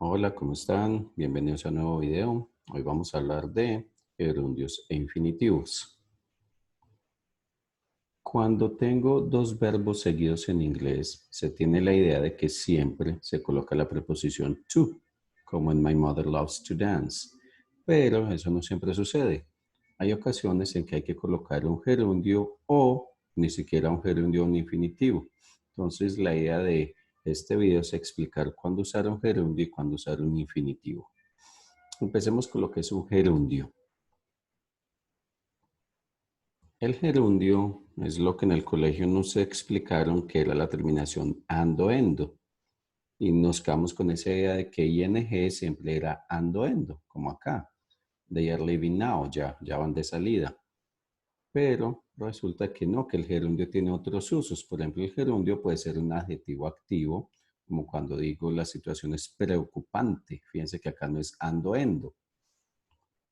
Hola, ¿cómo están? Bienvenidos a un nuevo video. Hoy vamos a hablar de gerundios e infinitivos. Cuando tengo dos verbos seguidos en inglés, se tiene la idea de que siempre se coloca la preposición to, como en My mother loves to dance. Pero eso no siempre sucede. Hay ocasiones en que hay que colocar un gerundio o ni siquiera un gerundio o un infinitivo. Entonces, la idea de este video es explicar cuándo usar un gerundio y cuándo usar un infinitivo. Empecemos con lo que es un gerundio. El gerundio es lo que en el colegio nos explicaron que era la terminación ando, endo. Y nos quedamos con esa idea de que ing siempre era ando, endo, como acá. They are leaving now, ya van de salida. Pero resulta que no, que el gerundio tiene otros usos. Por ejemplo, el gerundio puede ser un adjetivo activo, como cuando digo la situación es preocupante. Fíjense que acá no es ando, endo.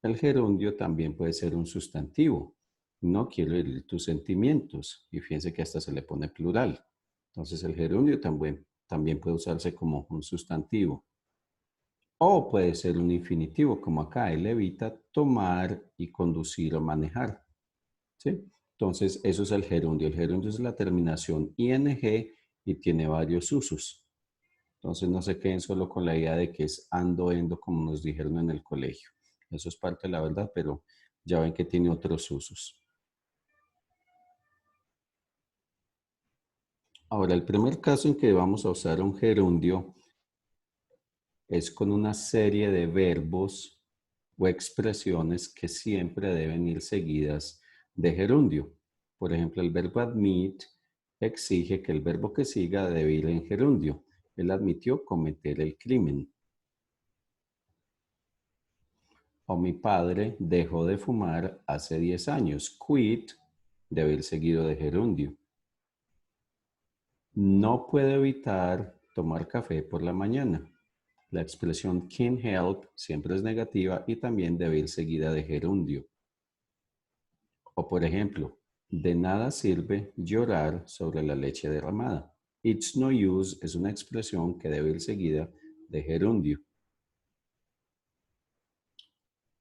El gerundio también puede ser un sustantivo. No quiero herir tus sentimientos. Y fíjense que hasta se le pone plural. Entonces el gerundio también puede usarse como un sustantivo. O puede ser un infinitivo, como acá. Él evita tomar y conducir o manejar. ¿Sí? Entonces eso es el gerundio. El gerundio es la terminación ing y tiene varios usos. Entonces no se queden solo con la idea de que es ando, endo, como nos dijeron en el colegio. Eso es parte de la verdad, pero ya ven que tiene otros usos. Ahora, el primer caso en que vamos a usar un gerundio es con una serie de verbos o expresiones que siempre deben ir seguidas de gerundio. Por ejemplo, el verbo admit exige que el verbo que siga debe ir en gerundio. Él admitió cometer el crimen. O mi padre dejó de fumar hace 10 años. Quit debe ir seguido de gerundio. No puedo evitar tomar café por la mañana. La expresión can't help siempre es negativa y también debe ir seguida de gerundio. O por ejemplo, de nada sirve llorar sobre la leche derramada. It's no use es una expresión que debe ir seguida de gerundio.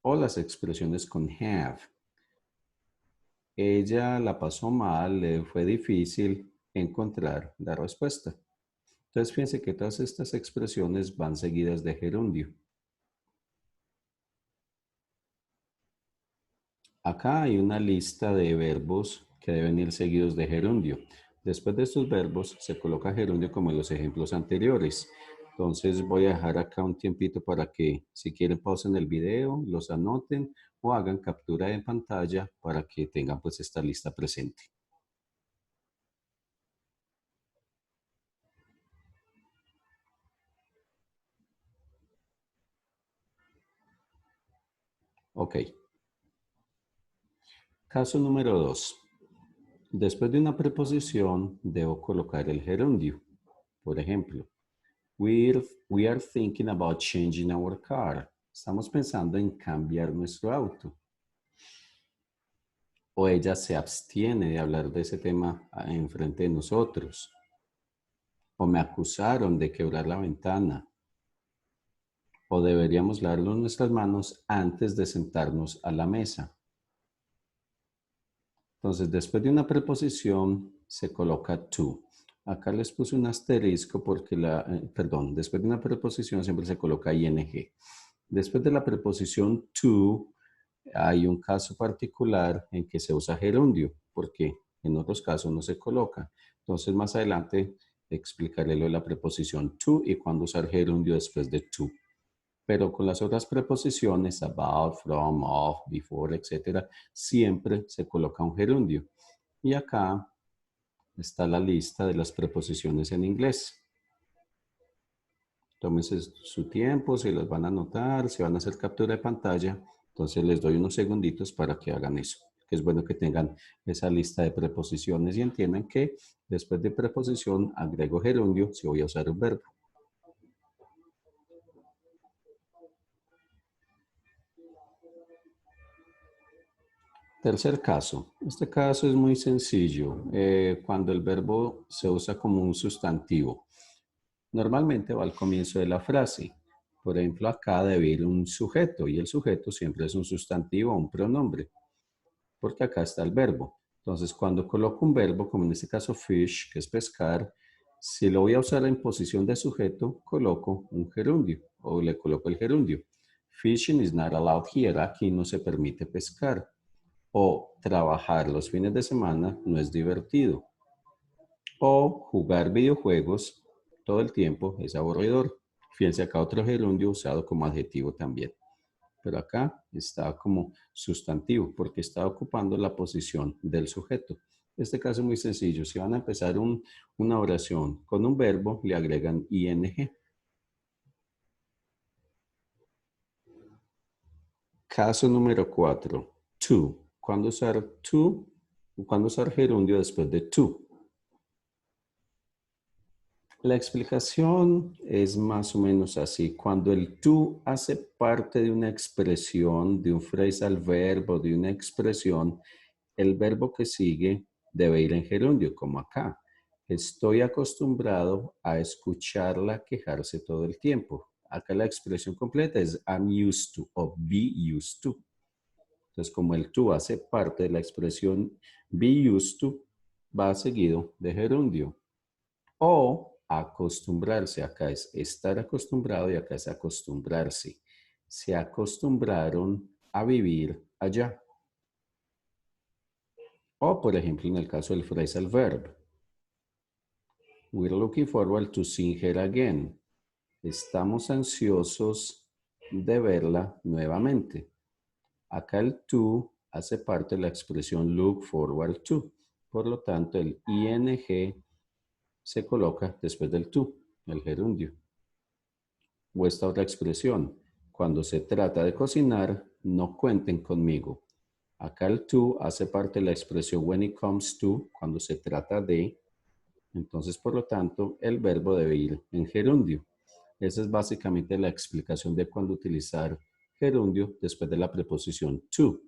O las expresiones con have. Ella la pasó mal, le fue difícil encontrar la respuesta. Entonces fíjense que todas estas expresiones van seguidas de gerundio. Acá hay una lista de verbos que deben ir seguidos de gerundio. Después de estos verbos se coloca gerundio como en los ejemplos anteriores. Entonces voy a dejar acá un tiempito para que si quieren pausen el video, los anoten o hagan captura de pantalla para que tengan pues esta lista presente. Ok. Caso número 2. Después de una preposición, debo colocar el gerundio. Por ejemplo, we are thinking about changing our car. Estamos pensando en cambiar nuestro auto. O ella se abstiene de hablar de ese tema en frente de nosotros. O me acusaron de quebrar la ventana. O deberíamos lavarnos nuestras manos antes de sentarnos a la mesa. Entonces, después de una preposición se coloca to. Acá les puse un asterisco porque después de una preposición siempre se coloca ing. Después de la preposición to, hay un caso particular en que se usa gerundio, porque en otros casos no se coloca. Entonces, más adelante explicaré lo de la preposición to y cuándo usar gerundio después de to. Pero con las otras preposiciones, about, from, of, before, etc., siempre se coloca un gerundio. Y acá está la lista de las preposiciones en inglés. Tómense su tiempo, si las van a anotar, si van a hacer captura de pantalla, entonces les doy unos segunditos para que hagan eso. Que es bueno que tengan esa lista de preposiciones y entiendan que después de preposición agrego gerundio si voy a usar un verbo. Tercer caso. Este caso es muy sencillo. Cuando el verbo se usa como un sustantivo. Normalmente va al comienzo de la frase. Por ejemplo, acá debe ir un sujeto y el sujeto siempre es un sustantivo o un pronombre, porque acá está el verbo. Entonces, cuando coloco un verbo, como en este caso fish, que es pescar, si lo voy a usar en posición de sujeto, coloco un gerundio o le coloco el gerundio. Fishing is not allowed here. Aquí no se permite pescar. O trabajar los fines de semana no es divertido. O jugar videojuegos todo el tiempo es aburridor. Fíjense acá otro gerundio usado como adjetivo también. Pero acá está como sustantivo porque está ocupando la posición del sujeto. Este caso es muy sencillo. Si van a empezar una oración con un verbo, le agregan ing. Caso número 4. To. ¿Cuándo usar to? ¿Cuándo usar gerundio después de to? La explicación es más o menos así. Cuando el to hace parte de una expresión, de un phrasal verbo, de una expresión, el verbo que sigue debe ir en gerundio, como acá. Estoy acostumbrado a escucharla quejarse todo el tiempo. Acá la expresión completa es I'm used to o be used to. Entonces, como el to hace parte de la expresión be used to, va seguido de gerundio. O acostumbrarse, acá es estar acostumbrado y acá es acostumbrarse. Se acostumbraron a vivir allá. O, por ejemplo, en el caso del phrasal verb. We're looking forward to seeing her again. Estamos ansiosos de verla nuevamente. Acá el to hace parte de la expresión look forward to. Por lo tanto, el ing se coloca después del to, el gerundio. O esta otra expresión, cuando se trata de cocinar, no cuenten conmigo. Acá el to hace parte de la expresión when it comes to, cuando se trata de. Entonces, por lo tanto, el verbo debe ir en gerundio. Esa es básicamente la explicación de cuándo utilizar gerundio después de la preposición to.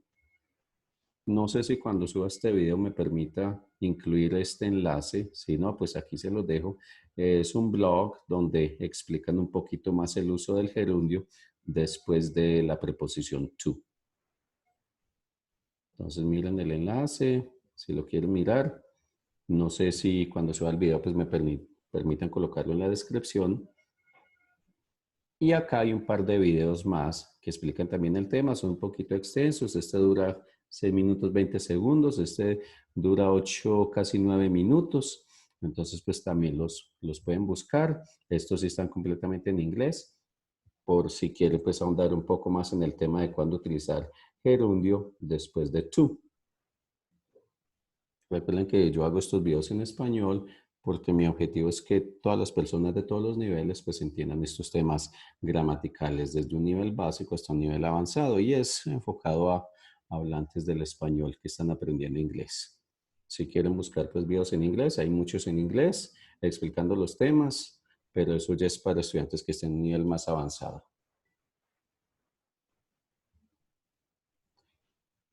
No sé si cuando suba este video me permita incluir este enlace. Si no, pues aquí se los dejo. Es un blog donde explican un poquito más el uso del gerundio después de la preposición to. Entonces miren el enlace, si lo quieren mirar. No sé si cuando suba el video pues me permitan colocarlo en la descripción. Y acá hay un par de videos más que explican también el tema, son un poquito extensos. Este dura 6 minutos 20 segundos, este dura 8, casi 9 minutos. Entonces, pues también los pueden buscar. Estos sí están completamente en inglés, por si quieren pues ahondar un poco más en el tema de cuándo utilizar gerundio después de to. Recuerden que yo hago estos videos en español porque mi objetivo es que todas las personas de todos los niveles pues entiendan estos temas gramaticales desde un nivel básico hasta un nivel avanzado y es enfocado a hablantes del español que están aprendiendo inglés. Si quieren buscar pues videos en inglés, hay muchos en inglés explicando los temas, pero eso ya es para estudiantes que estén en un nivel más avanzado.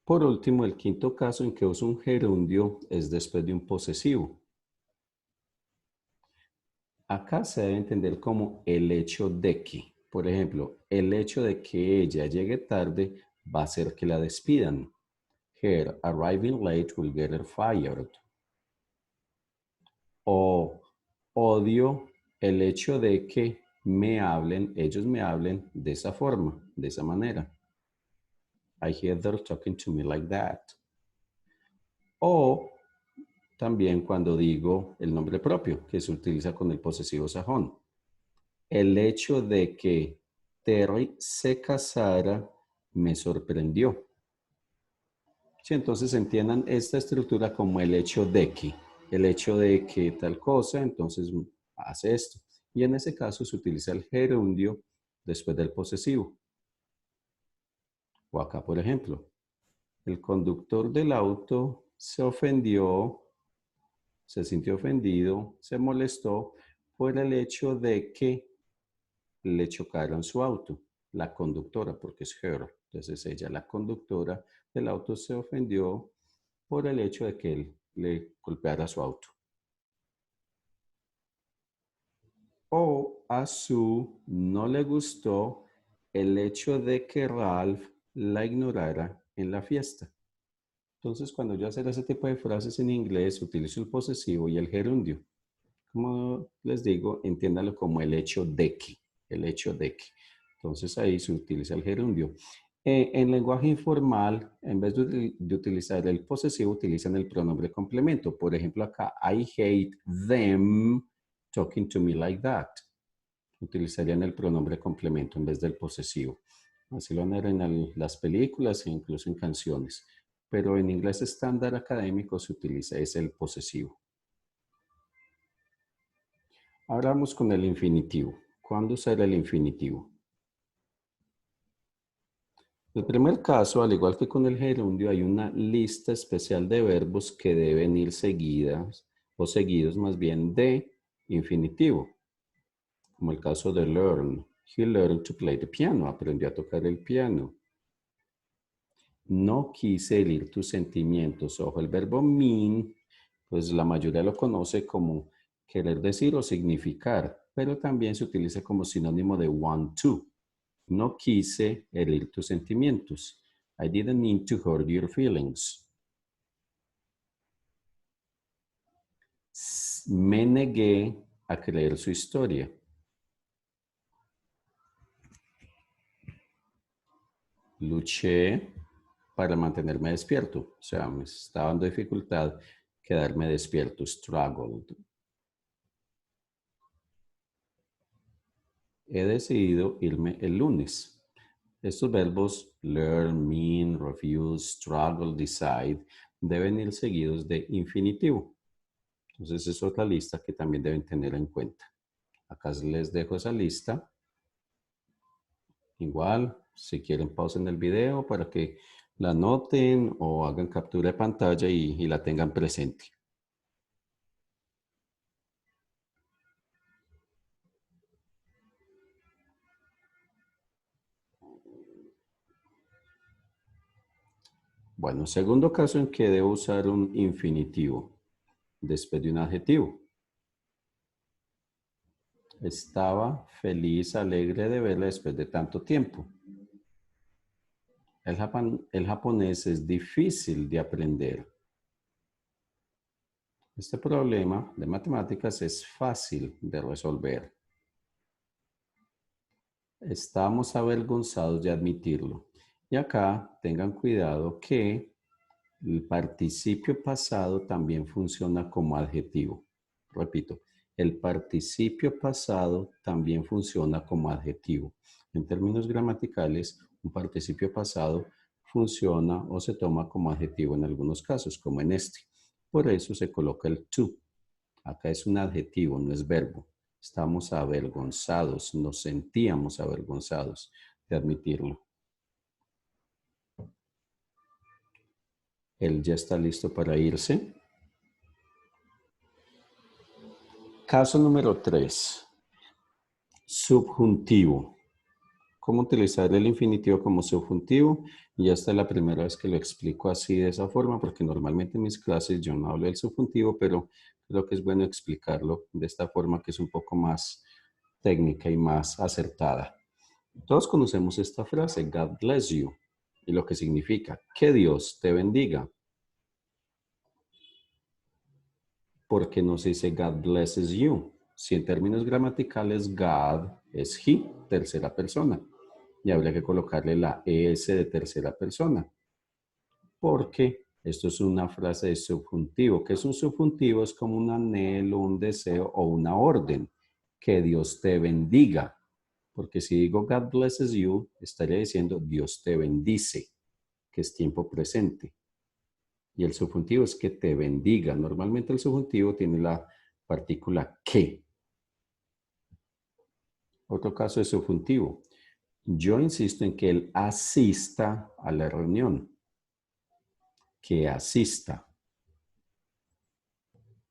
Por último, el quinto caso en que uso un gerundio es después de un posesivo. Acá se debe entender como el hecho de que, por ejemplo, el hecho de que ella llegue tarde va a hacer que la despidan. Her arriving late will get her fired. O odio el hecho de que ellos me hablen de esa forma, de esa manera. I hear they're talking to me like that. O también cuando digo el nombre propio, que se utiliza con el posesivo sajón. El hecho de que Terry se casara me sorprendió. Sí, entonces entiendan esta estructura como el hecho de que tal cosa, entonces hace esto. Y en ese caso se utiliza el gerundio después del posesivo. O acá, por ejemplo, el conductor del auto se ofendió, se sintió ofendido, se molestó por el hecho de que le chocaron su auto, la conductora, porque es her. Entonces ella, la conductora del auto, se ofendió por el hecho de que él le golpeara su auto. O a Sue no le gustó el hecho de que Ralph la ignorara en la fiesta. Entonces, cuando yo hacer ese tipo de frases en inglés, utilizo el posesivo y el gerundio. Como les digo, entiéndalo como el hecho de que, el hecho de que. Entonces, ahí se utiliza el gerundio. En lenguaje informal, en vez de utilizar el posesivo, utilizan el pronombre complemento. Por ejemplo, acá, I hate them talking to me like that. Utilizarían el pronombre complemento en vez del posesivo. Así lo han en las películas e incluso en canciones. Pero en inglés estándar académico se utiliza, es el posesivo. Ahora vamos con el infinitivo. ¿Cuándo usar el infinitivo? En el primer caso, al igual que con el gerundio, hay una lista especial de verbos que deben ir seguidas o seguidos más bien de infinitivo. Como el caso de learn. He learned to play the piano. Aprendió a tocar el piano. No quise herir tus sentimientos. Ojo, el verbo mean, pues la mayoría lo conoce como querer decir o significar, pero también se utiliza como sinónimo de want to. No quise herir tus sentimientos. I didn't mean to hurt your feelings. Me negué a creer su historia. Luché para mantenerme despierto. O sea, me estaba dando dificultad quedarme despierto. Struggled. He decidido irme el lunes. Estos verbos learn, mean, refuse, struggle, decide deben ir seguidos de infinitivo. Entonces es otra lista que también deben tener en cuenta. Acá les dejo esa lista. Igual, si quieren pausen el video para que la anoten o hagan captura de pantalla y la tengan presente. Bueno, segundo caso en que debo usar un infinitivo después de un adjetivo. Estaba feliz, alegre de verla después de tanto tiempo. El japonés es difícil de aprender. Este problema de matemáticas es fácil de resolver. Estamos avergonzados de admitirlo. Y acá tengan cuidado que el participio pasado también funciona como adjetivo. Repito, el participio pasado también funciona como adjetivo. En términos gramaticales, un participio pasado funciona o se toma como adjetivo en algunos casos, como en este. Por eso se coloca el to. Acá es un adjetivo, no es verbo. Estamos avergonzados, nos sentíamos avergonzados de admitirlo. Él ya está listo para irse. Caso número 3. Subjuntivo. ¿Cómo utilizar el infinitivo como subjuntivo? Y esta es la primera vez que lo explico así de esa forma, porque normalmente en mis clases yo no hablo del subjuntivo, pero creo que es bueno explicarlo de esta forma que es un poco más técnica y más acertada. Todos conocemos esta frase, God bless you, y lo que significa, que Dios te bendiga. ¿Por qué no se dice God blesses you? Si en términos gramaticales God es he, tercera persona, y habría que colocarle la es de tercera persona. Porque esto es una frase de subjuntivo. ¿Qué es un subjuntivo? Es como un anhelo, un deseo o una orden. Que Dios te bendiga. Porque si digo God blesses you, estaría diciendo Dios te bendice, que es tiempo presente. Y el subjuntivo es que te bendiga. Normalmente el subjuntivo tiene la partícula que. Otro caso de subjuntivo. Yo insisto en que él asista a la reunión. Que asista.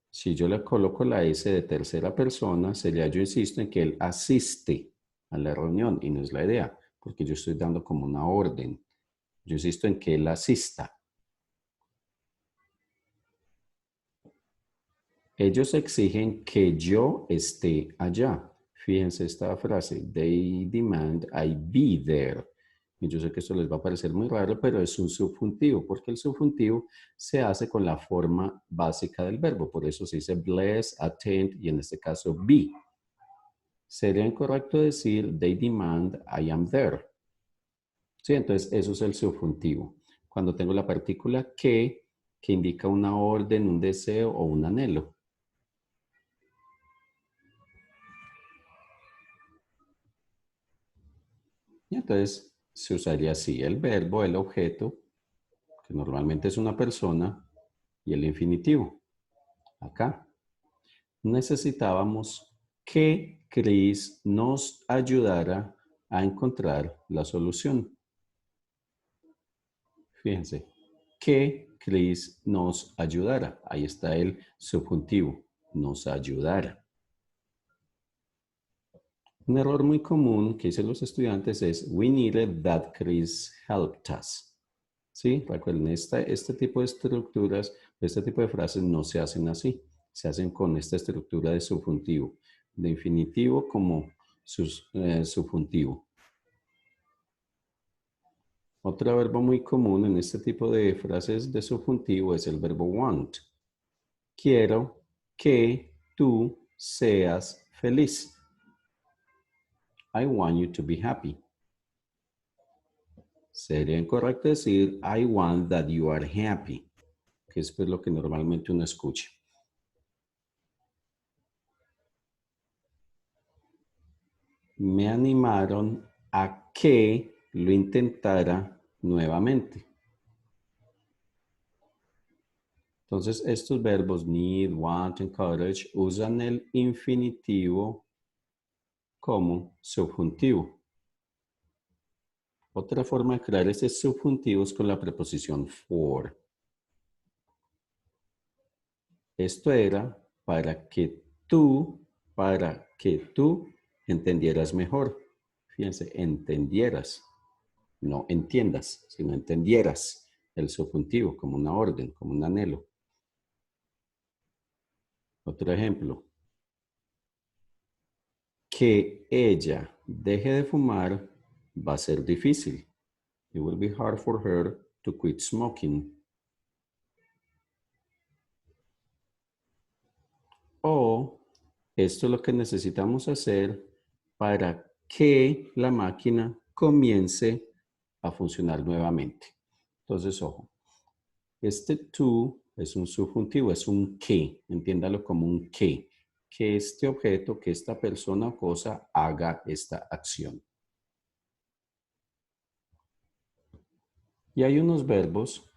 Si yo le coloco la S de tercera persona, sería yo insisto en que él asiste a la reunión y no es la idea, porque yo estoy dando como una orden. Yo insisto en que él asista. Ellos exigen que yo esté allá. Fíjense esta frase, they demand I be there. Y yo sé que esto les va a parecer muy raro, pero es un subjuntivo, porque el subjuntivo se hace con la forma básica del verbo. Por eso se dice bless, attend y en este caso be. Sería incorrecto decir they demand I am there. Sí, entonces eso es el subjuntivo. Cuando tengo la partícula que indica una orden, un deseo o un anhelo. Y entonces se usaría así el verbo, el objeto, que normalmente es una persona, y el infinitivo. Acá necesitábamos que Chris nos ayudara a encontrar la solución. Fíjense, que Chris nos ayudara. Ahí está el subjuntivo, nos ayudara. Un error muy común que dicen los estudiantes es we needed that Chris helped us. ¿Sí? Recuerden, este tipo de estructuras, este tipo de frases no se hacen así. Se hacen con esta estructura de subjuntivo, de infinitivo como subjuntivo. Otro verbo muy común en este tipo de frases de subjuntivo es el verbo want. Quiero que tú seas feliz. I want you to be happy. Sería incorrecto decir I want that you are happy, que es pues lo que normalmente uno escucha. Me animaron a que lo intentara nuevamente. Entonces, estos verbos need, want, encourage usan el infinitivo como subjuntivo. Otra forma de crear ese subjuntivo es con la preposición for. Esto era para que tú entendieras mejor. Fíjense, entendieras. No entiendas, sino entendieras el subjuntivo como una orden, como un anhelo. Otro ejemplo. Que ella deje de fumar va a ser difícil. It will be hard for her to quit smoking. O esto es lo que necesitamos hacer para que la máquina comience a funcionar nuevamente. Entonces, ojo, este to es un subjuntivo, es un que, entiéndalo como un que este objeto, que esta persona o cosa haga esta acción. Y hay unos verbos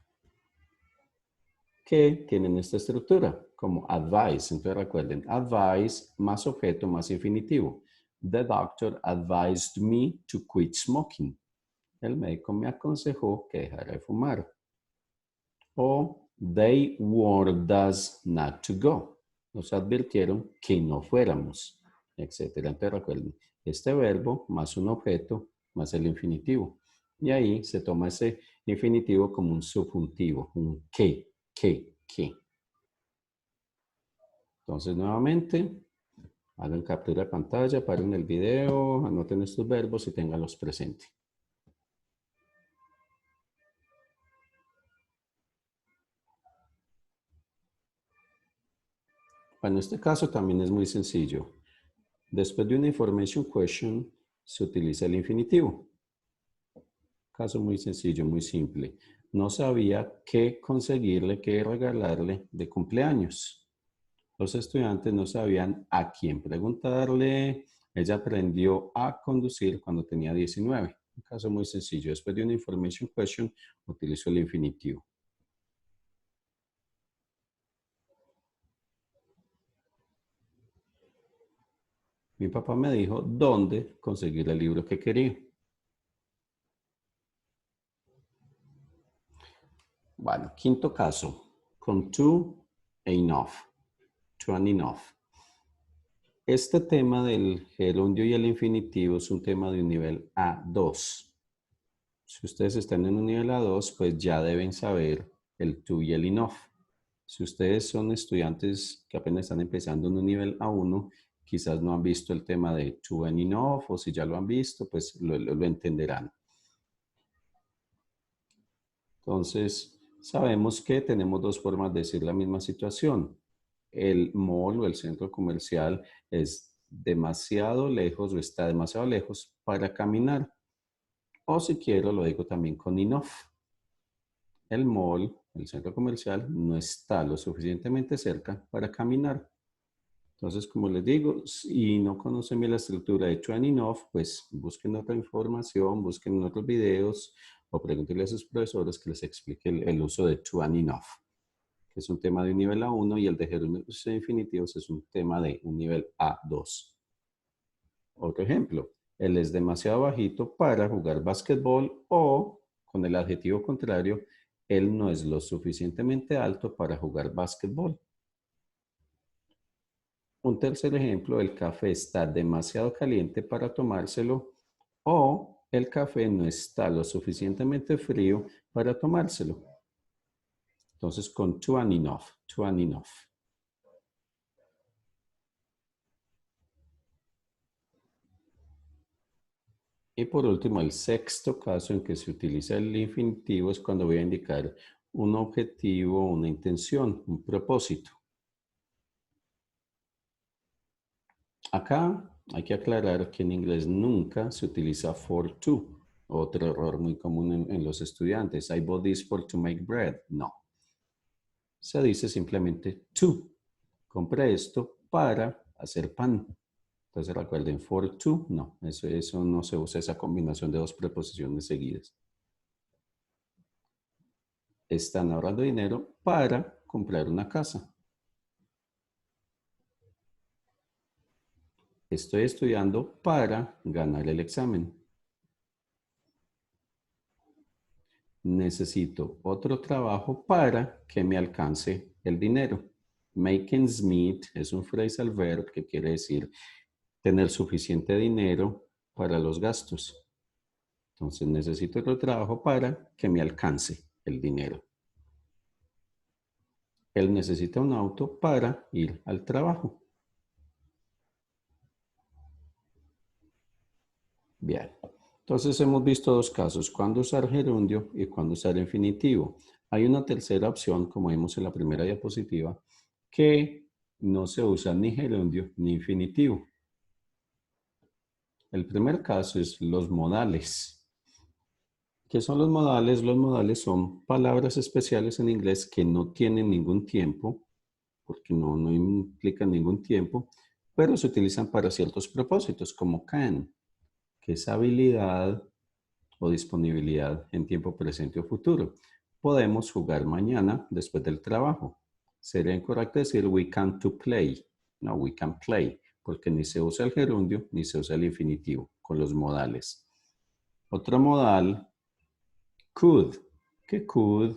que tienen esta estructura, como advise. Entonces recuerden, advise más objeto más infinitivo. The doctor advised me to quit smoking. El médico me aconsejó que dejara de fumar. O they warned us not to go. Nos advirtieron que no fuéramos, etcétera. Entonces recuerden, este verbo más un objeto más el infinitivo. Y ahí se toma ese infinitivo como un subjuntivo, un que. Entonces, nuevamente, hagan captura de pantalla, paren el video, anoten estos verbos y ténganlos presentes. Bueno, este caso también es muy sencillo. Después de una information question, se utiliza el infinitivo. Caso muy sencillo, muy simple. No sabía qué conseguirle, qué regalarle de cumpleaños. Los estudiantes no sabían a quién preguntarle. Ella aprendió a conducir cuando tenía 19. Un caso muy sencillo. Después de una information question, utilizo el infinitivo. Mi papá me dijo dónde conseguir el libro que quería. Bueno, quinto caso. Con to e enough. To and enough. Este tema del gerundio y el infinitivo es un tema de un nivel A2. Si ustedes están en un nivel A2, pues ya deben saber el to y el enough. Si ustedes son estudiantes que apenas están empezando en un nivel A1, quizás no han visto el tema de to and enough, o si ya lo han visto, pues lo entenderán. Entonces, sabemos que tenemos dos formas de decir la misma situación. El mall o el centro comercial es demasiado lejos o está demasiado lejos para caminar. O si quiero, lo digo también con enough. El mall, el centro comercial, no está lo suficientemente cerca para caminar. Entonces, como les digo, si no conocen bien la estructura de to and enough, pues busquen otra información, busquen en otros videos o pregúntenle a sus profesores que les explique el uso de to and enough, que es un tema de un nivel A1 y el de gerundios infinitivos es un tema de un nivel A2. Otro ejemplo, él es demasiado bajito para jugar básquetbol o, con el adjetivo contrario, él no es lo suficientemente alto para jugar básquetbol. Un tercer ejemplo, el café está demasiado caliente para tomárselo o el café no está lo suficientemente frío para tomárselo. Entonces, con to and enough, to and enough. Y por último, el sexto caso en que se utiliza el infinitivo es cuando voy a indicar un objetivo, una intención, un propósito. Acá hay que aclarar que en inglés nunca se utiliza for to. Otro error muy común en los estudiantes. I bought this for to make bread. No. Se dice simplemente to. Compré esto para hacer pan. Entonces recuerden, for to, no. Eso no se usa, esa combinación de dos preposiciones seguidas. Están ahorrando dinero para comprar una casa. Estoy estudiando para ganar el examen. Necesito otro trabajo para que me alcance el dinero. Make ends meet es un phrasal verb que quiere decir tener suficiente dinero para los gastos. Entonces necesito otro trabajo para que me alcance el dinero. Él necesita un auto para ir al trabajo. Bien. Entonces hemos visto dos casos, cuándo usar gerundio y cuándo usar infinitivo. Hay una tercera opción, como vimos en la primera diapositiva, que no se usa ni gerundio ni infinitivo. El primer caso es los modales. ¿Qué son los modales? Los modales son palabras especiales en inglés que no tienen ningún tiempo, porque no implican ningún tiempo, pero se utilizan para ciertos propósitos, como can, que es habilidad o disponibilidad en tiempo presente o futuro. Podemos jugar mañana después del trabajo. Sería incorrecto decir we can to play. No, we can play, porque ni se usa el gerundio ni se usa el infinitivo con los modales. Otro modal, could, que could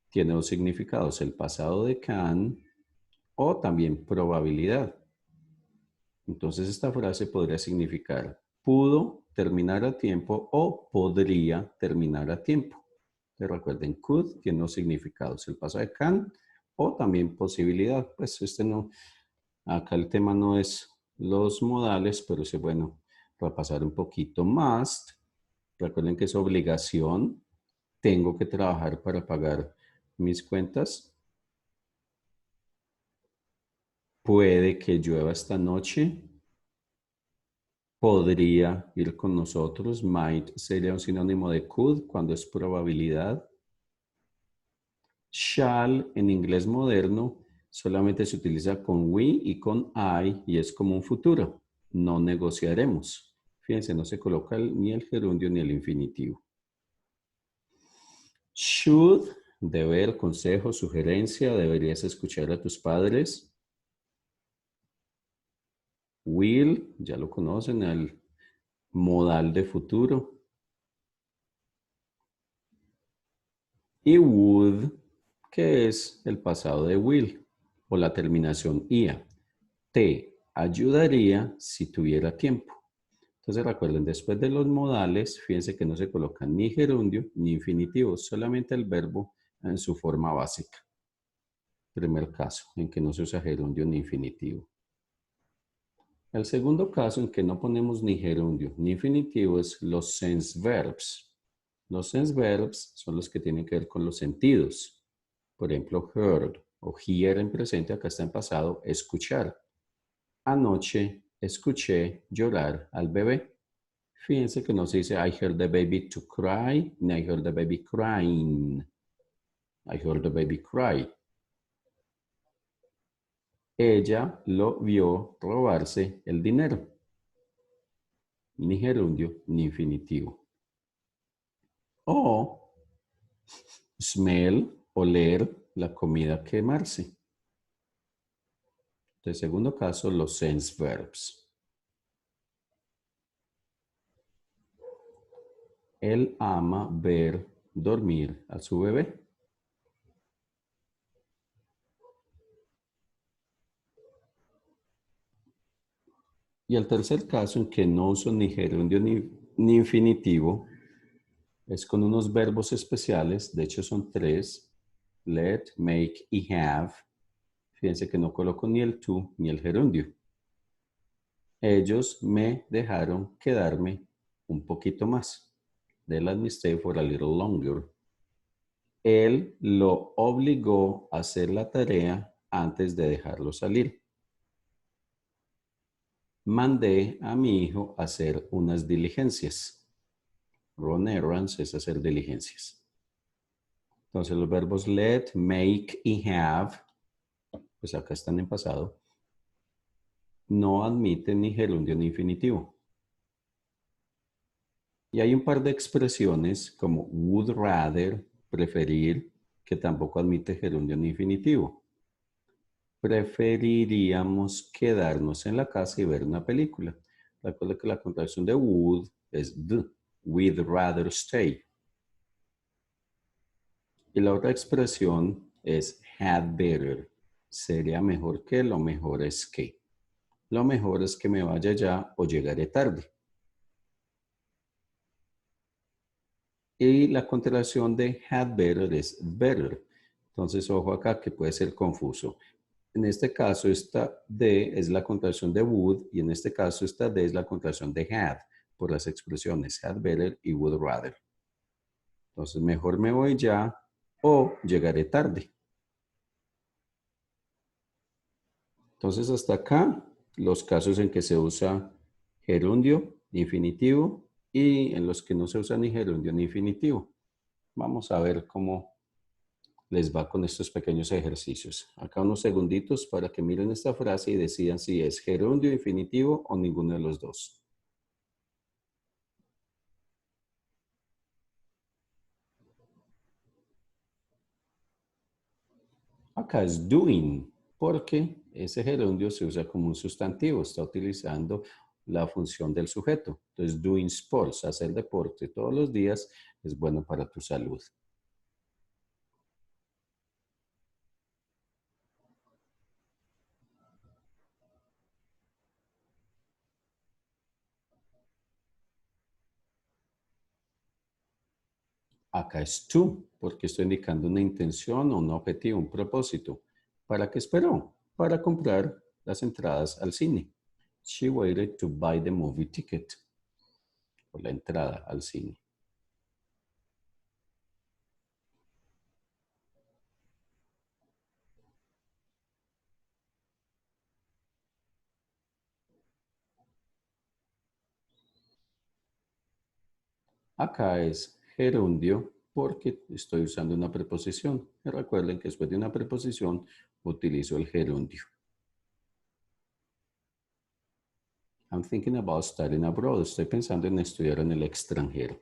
tiene dos significados, el pasado de can o también probabilidad. Entonces esta frase podría significar pudo terminar a tiempo o podría terminar a tiempo. Entonces recuerden, could tiene dos significados, el pasado de can o también posibilidad. Pues acá el tema no es los modales, pero sí, bueno, repasar un poquito más. Recuerden que es obligación, tengo que trabajar para pagar mis cuentas. Puede que llueva esta noche. Podría ir con nosotros. Might sería un sinónimo de could cuando es probabilidad. Shall en inglés moderno solamente se utiliza con we y con I y es como un futuro. No negociaremos. Fíjense, no se coloca ni el gerundio ni el infinitivo. Should, deber, consejo, sugerencia, deberías escuchar a tus padres. Will, ya lo conocen, el modal de futuro. Y would, que es el pasado de will, o la terminación ia. Te ayudaría si tuviera tiempo. Entonces recuerden, después de los modales, fíjense que no se coloca ni gerundio ni infinitivo, solamente el verbo en su forma básica. Primer caso, en que no se usa gerundio ni infinitivo. El segundo caso en que no ponemos ni gerundio ni infinitivo es los sense verbs. Los sense verbs son los que tienen que ver con los sentidos. Por ejemplo, heard o hear en presente, acá está en pasado, escuchar. Anoche escuché llorar al bebé. Fíjense que no se dice I heard the baby to cry, ni I heard the baby crying. I heard the baby cry. Ella lo vio robarse el dinero. Ni gerundio ni infinitivo. O smell, oler la comida quemarse. En segundo caso, los sense verbs. Él ama ver dormir a su bebé. Y el tercer caso en que no uso ni gerundio ni infinitivo es con unos verbos especiales. De hecho, son tres: let, make y have. Fíjense que no coloco ni el to ni el gerundio. Ellos me dejaron quedarme un poquito más. They let me stay for a little longer. Él lo obligó a hacer la tarea antes de dejarlo salir. Mandé a mi hijo a hacer unas diligencias. Run errands es hacer diligencias. Entonces los verbos let, make y have, pues acá están en pasado, no admiten ni gerundio ni infinitivo. Y hay un par de expresiones como would rather, preferir, que tampoco admite gerundio ni infinitivo. Preferiríamos quedarnos en la casa y ver una película. Recuerda que la contracción de would es d. We'd rather stay. Y la otra expresión es had better. Sería mejor que, lo mejor es que. Lo mejor es que me vaya ya o llegaré tarde. Y la contracción de had better es better. Entonces, ojo acá que puede ser confuso. En este caso, esta D es la contracción de would y en este caso, esta D es la contracción de had por las expresiones had better y would rather. Entonces, mejor me voy ya o llegaré tarde. Entonces, hasta acá los casos en que se usa gerundio, infinitivo y en los que no se usa ni gerundio ni infinitivo. Vamos a ver cómo les va con estos pequeños ejercicios. Acá unos segunditos para que miren esta frase y decidan si es gerundio, infinitivo o ninguno de los dos. Acá es doing, porque ese gerundio se usa como un sustantivo, está utilizando la función del sujeto. Entonces, doing sports, hacer deporte todos los días es bueno para tu salud. Acá es to, porque estoy indicando una intención o un objetivo, un propósito. ¿Para qué esperó? Para comprar las entradas al cine. She waited to buy the movie ticket. O la entrada al cine. Acá es gerundio porque estoy usando una preposición. Y recuerden que después de una preposición utilizo el gerundio. I'm thinking about studying abroad. Estoy pensando en estudiar en el extranjero.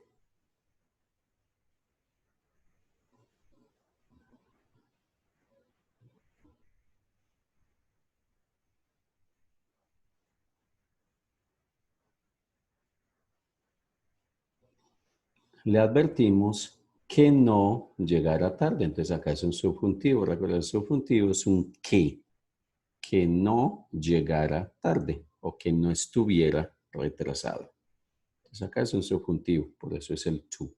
Le advertimos que no llegara tarde. Entonces acá es un subjuntivo. Recuerda, el subjuntivo es un que no llegara tarde o que no estuviera retrasado. Entonces acá es un subjuntivo, por eso es el to.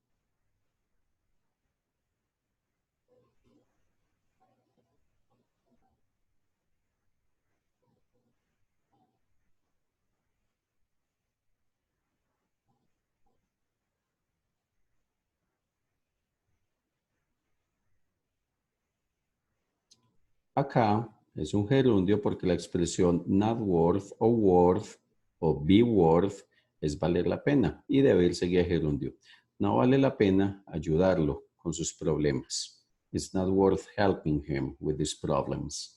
Acá es un gerundio porque la expresión not worth o be worth es valer la pena y debe ir seguida de gerundio. No vale la pena ayudarlo con sus problemas. It's not worth helping him with his problems.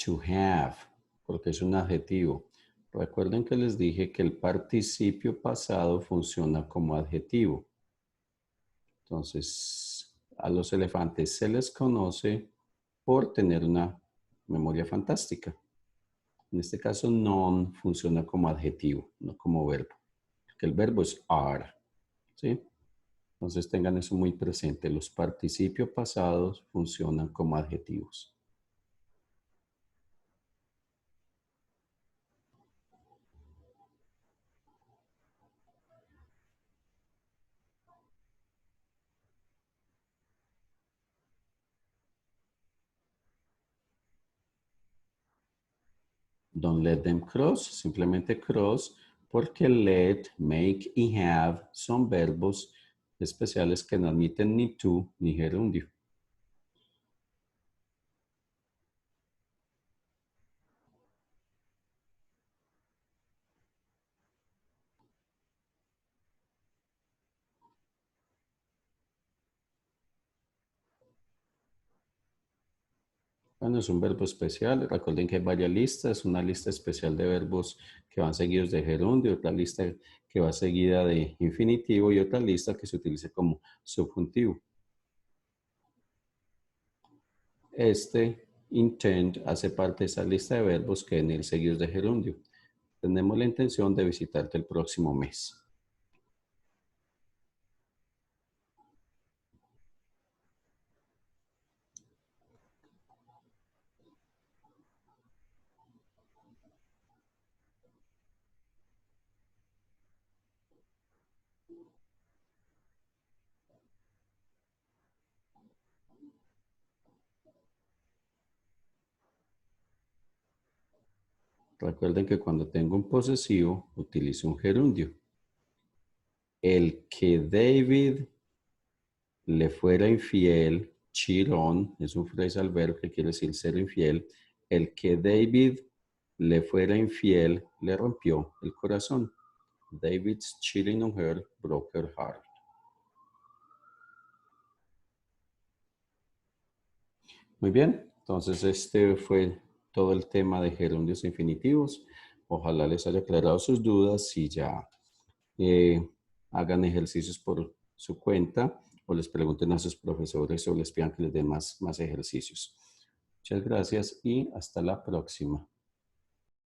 To have, porque es un adjetivo. Recuerden que les dije que el participio pasado funciona como adjetivo. Entonces, a los elefantes se les conoce por tener una memoria fantástica. En este caso, non funciona como adjetivo, no como verbo, porque el verbo es are, ¿sí? Entonces tengan eso muy presente. Los participios pasados funcionan como adjetivos. Don't let them cross, simplemente cross, porque let, make y have son verbos especiales que no admiten ni to ni gerundio. Bueno, es un verbo especial. Recuerden que hay varias listas. Una lista especial de verbos que van seguidos de gerundio, otra lista que va seguida de infinitivo y otra lista que se utiliza como subjuntivo. Este intend hace parte de esa lista de verbos que deben ir seguidos de gerundio. Tenemos la intención de visitarte el próximo mes. Recuerden que cuando tengo un posesivo, utilizo un gerundio. El que David le fuera infiel, cheat on, es un phrasal verb que quiere decir ser infiel. El que David le fuera infiel, le rompió el corazón. David's cheating on her broke her heart. Muy bien, entonces este fue todo el tema de gerundios infinitivos. Ojalá les haya aclarado sus dudas y ya hagan ejercicios por su cuenta o les pregunten a sus profesores o les pidan que les den más ejercicios. Muchas gracias y hasta la próxima.